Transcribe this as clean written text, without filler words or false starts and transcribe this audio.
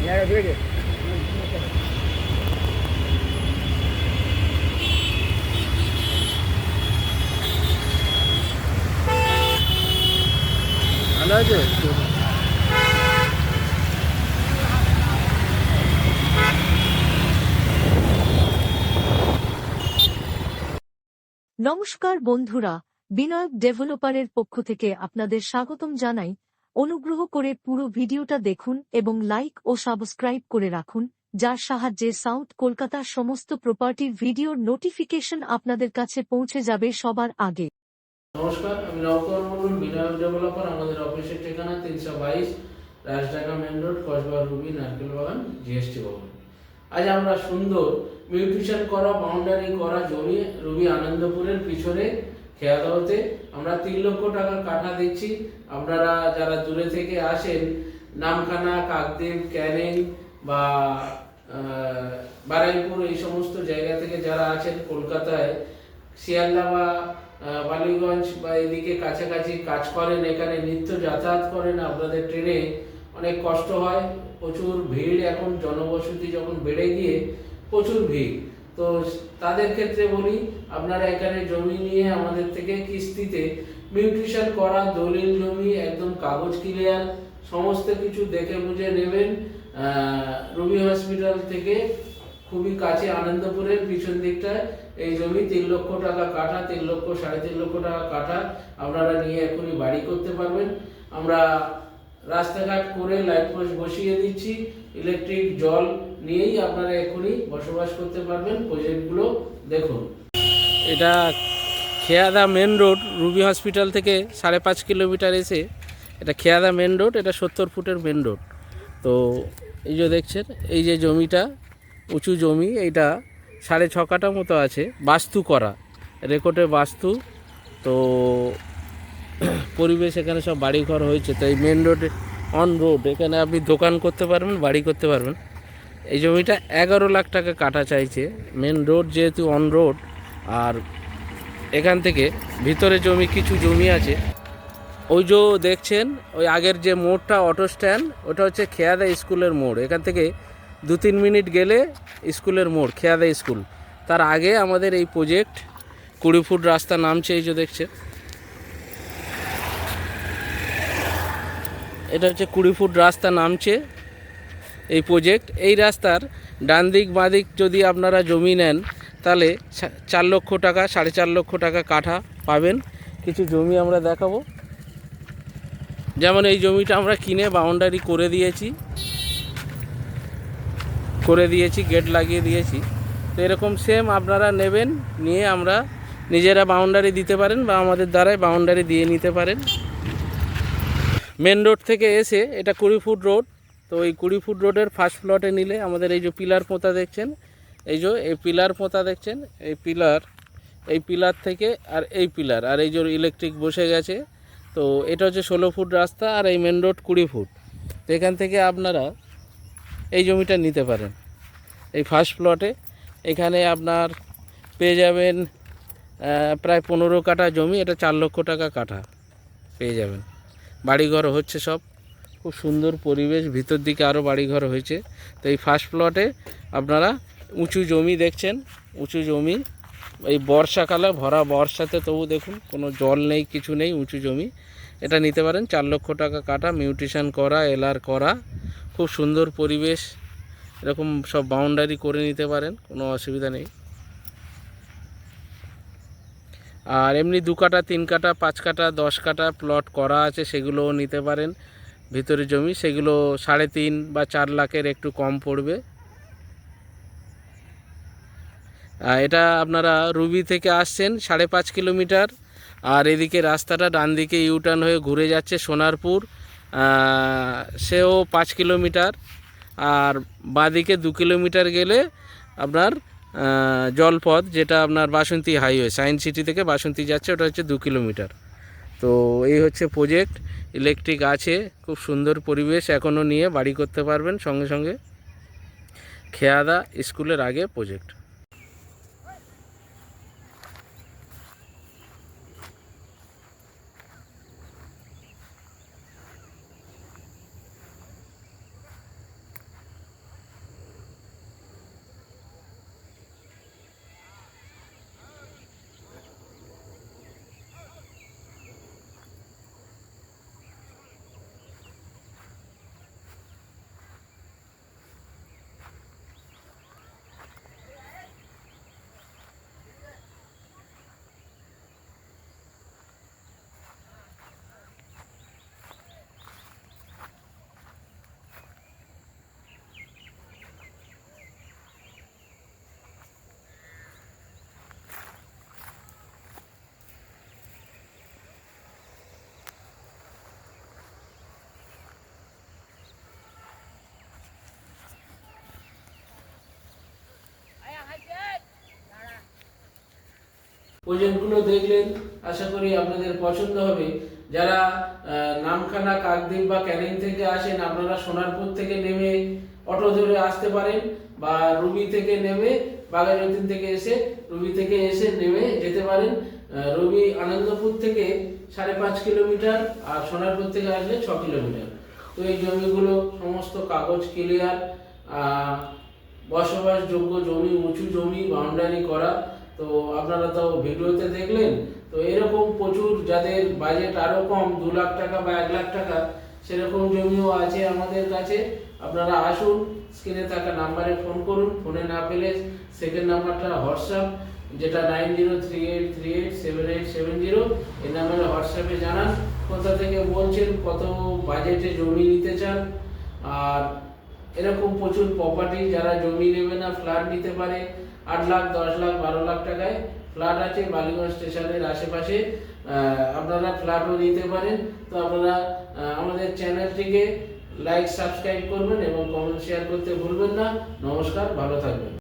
ভালো আছে। নমস্কার বন্ধুরা, বিনায়ক ডেভেলপারের পক্ষ থেকে আপনাদের স্বাগতম জানাই। অনুগ্রহ করে পুরো ভিডিওটা দেখুন এবং লাইক ও সাবস্ক্রাইব করে রাখুন, যার সাহায্যে সাউথ কলকাতার সমস্ত প্রপার্টির ভিডিওর নোটিফিকেশন আপনাদের কাছে পৌঁছে যাবে সবার আগে। নমস্কার, আমি নবকুমার মণ্ডল, বিনায়ক ডেভেলপার। আমাদের অফিসের ঠিকানা 322 রাজঢাকা মেন রোড, কসবা রুবি নারকেল বাগান, জিএসটি ভবন। আজ আমরা সুন্দর মিউটেশন করা বাউন্ডারি করা জমি রুবি আনন্দপুরের পিছনে খেয়াদাওতে আমরা 3 লক্ষ টাকা কাঠা দিচ্ছি। আপনারা যারা দূরে থেকে আসেন, নামখানা, কাকদ্বীপ, ক্যানিং বা বারাইপুর, এই সমস্ত জায়গা থেকে যারা আছেন, কলকাতায় শিয়ালদা বা বালিগঞ্জ বা এদিকে কাছাকাছি কাজ করেন, এখানে নিত্য যাতায়াত করেন, আপনাদের ট্রেনে অনেক কষ্ট হয়, প্রচুর ভিড়। এখন জনবসতি যখন বেড়ে গিয়ে প্রচুর ভিড়, তো তাদের ক্ষেত্রে বলি, আপনারা এখানে জমি নিয়ে আমাদের থেকে কিস্তিতে মিউটেশন করা দলিল জমি, একদম কাগজ ক্লিয়ার, সমস্ত কিছু দেখে বুঝে নেবেন। রুবি হসপিটাল থেকে খুবই কাছে, আনন্দপুরের পিছন দিকটায় এই জমি 3 লক্ষ টাকা কাঠা, 3 লক্ষ 3.5 লক্ষ টাকা কাঠা আপনারা নিয়ে এখনই বাড়ি করতে পারবেন। আমরা রাস্তাঘাট করে লাইট পোস্ট বসিয়ে দিচ্ছি, ইলেকট্রিক জল নিয়েই আপনারা এখনই বসবাস করতে পারবেন। প্রজেক্টগুলো দেখুন। এটা খেয়াদা মেন রোড, রুবি হসপিটাল থেকে 5.5 কিলোমিটার এসে এটা খেয়াদা মেন রোড, এটা 70 ফুটের মেন রোড। তো এই যে দেখছেন, এই যে জমিটা উঁচু জমি, এইটা 6.5 কাঠা মতো আছে, বাস্তু করা, রেকর্ডে বাস্তু। তো পরিবেশ এখানে সব বাড়িঘর হয়েছে। তো এই মেন রোডে অন রোড, এখানে আপনি দোকান করতে পারবেন, বাড়ি করতে পারবেন। এই জমিটা 11 লাখ টাকা কাটা চাইছে, মেন রোড যেহেতু অন রোড। আর এখান থেকে ভিতরে জমি, কিছু জমি আছে, ওই যে দেখছেন ওই আগের যে মোড়টা অটো স্ট্যান্ড, ওটা হচ্ছে খেয়াদা স্কুলের মোড়। এখান থেকে 2-3 মিনিট গেলে স্কুলের মোড়, খেয়াদা স্কুল। তার আগে আমাদের এই প্রজেক্ট 20 ফুট রাস্তা নামছে, এই যে দেখছেন, এটা হচ্ছে 20 ফুট রাস্তা নামছে এই প্রজেক্ট। এই রাস্তার ডান দিক বাঁ দিক যদি আপনারা জমি নেন, তাহলে 4 লক্ষ টাকা 4.5 লক্ষ টাকা কাঠা পাবেন। কিছু জমি আমরা দেখাবো, যেমন এই জমিটা আমরা কিনে বাউন্ডারি করে দিয়েছি, গেট লাগিয়ে দিয়েছি। তো এরকম সেম আপনারা নেবেন, নিয়ে আমরা নিজেরা বাউন্ডারি দিতে পারেন বা আমাদের দ্বারাই বাউন্ডারি দিয়ে নিতে পারেন। মেন রোড থেকে এসে এটা 20 ফুট রোড। তো এই 20 ফুট রোডের ফার্স্ট প্লটে নিলে আমাদের এই যে পিলার পোঁতা দেখছেন, এই যে এই পিলার পোঁতা দেখছেন, এই পিলার থেকে আর এই পিলার আর এই যে ইলেকট্রিক বসে গেছে। তো এটা হচ্ছে 16 ফুট রাস্তা, আর এই মেন রোড 20 ফুট। তো এখান থেকে আপনারা এই জমিটা নিতে পারেন। এই ফার্স্ট প্লটে এখানে আপনার পেয়ে যাবেন প্রায় 15 কাঠা জমি, এটা 4 লক্ষ টাকা কাঠা পেয়ে যাবেন। বাড়িঘর হচ্ছে সব, খুব সুন্দর পরিবেশ, ভিতর দিকে আরও বাড়িঘর হয়েছে। তো এই ফার্স্ট প্লটে আপনারা উঁচু জমি দেখছেন, উঁচু জমি, এই বর্ষাকালে ভরা বর্ষাতে তবু দেখুন কোনো জল নেই, কিছু নেই, উঁচু জমি। এটা নিতে পারেন, 4 লক্ষ টাকা কাঠা, মিউটেশন করা, এলআর করা, খুব সুন্দর পরিবেশ। এরকম সব বাউন্ডারি করে নিতে পারেন, কোনো অসুবিধা নেই। আর এমনি 2 কাঠা 3 কাঠা 5 কাঠা 10 কাঠা প্লট করা আছে, সেগুলোও নিতে পারেন। ভিতরে জমি, সেগুলো 3.5 বা 4 লাখের একটু কম পড়বে। এটা আপনারা রুবি থেকে আসছেন 5.5 কিলোমিটার, আর এদিকে রাস্তাটা ডান দিকে ইউটার্ন হয়ে ঘুরে যাচ্ছে সোনারপুর, সেও 5 কিলোমিটার। আর বাঁদিকে 2 কিলোমিটার গেলে আপনার জলপথ, যেটা আপনার বাসন্তী হাইওয়ে, সায়েন্স সিটি থেকে বাসন্তী যাচ্ছে, ওটা হচ্ছে 2 কিলোমিটার। তো এই হচ্ছে প্রজেক্ট, ইলেকট্রিক আছে, খুব সুন্দর পরিবেশ, এখনও নিয়ে বাড়ি করতে পারবেন সঙ্গে সঙ্গে। খেয়াদা স্কুলের আগে প্রজেক্ট। প্রজেক্টগুলো দেখলেন, আশা করি আপনাদের পছন্দ হবে। যারা নামখানা, কাকদ্বীপ বা ক্যানিং থেকে আসেন, আপনারা সোনারপুর থেকে নেমে অটো ধরে আসতে পারেন, বা রুবি থেকে নেমে বাঘাযতীন থেকে এসে রুবি থেকে এসে নেমে যেতে পারেন। রুবি আনন্দপুর থেকে 5.5 কিলোমিটার, আর সোনারপুর থেকে আসলে 6 কিলোমিটার। তো এই জমিগুলো সমস্ত কাগজ ক্লিয়ার, বসবাসযোগ্য জমি, উঁচু জমি, বাউন্ডারি করা। তো আপনারা তো ভিডিওতে দেখলেন। তো এরকম প্রচুর, যাদের বাজেট আরও কম, 2 লাখ টাকা বা 1 লাখ টাকা, সেরকম জমিও আছে আমাদের কাছে। আপনারা আসুন, স্ক্রিনে থাকা নাম্বারে ফোন করুন। ফোনে না পেলে সেকেন্ড নাম্বারটা হোয়াটসঅ্যাপ, যেটা 9038387870, এই নাম্বারে হোয়াটসঅ্যাপে জানান কোথা থেকে বলছেন, কত বাজেটে জমি নিতে চান। আর এরকম প্রচুর প্রপার্টি, যারা জমি নেবে না, ফ্ল্যাট নিতে পারে। 8 লাখ, 10 লাখ, 12 লাখ টাকায় ফ্ল্যাট আছে বালিগঞ্জ স্টেশনের আশেপাশে। আপনারা ফ্ল্যাটও নিতে পারেন। তো আপনারা আমাদের চ্যানেলটিকে লাইক, সাবস্ক্রাইব করবেন এবং কমেন্ট শেয়ার করতে ভুলবেন না। নমস্কার, ভালো থাকবেন।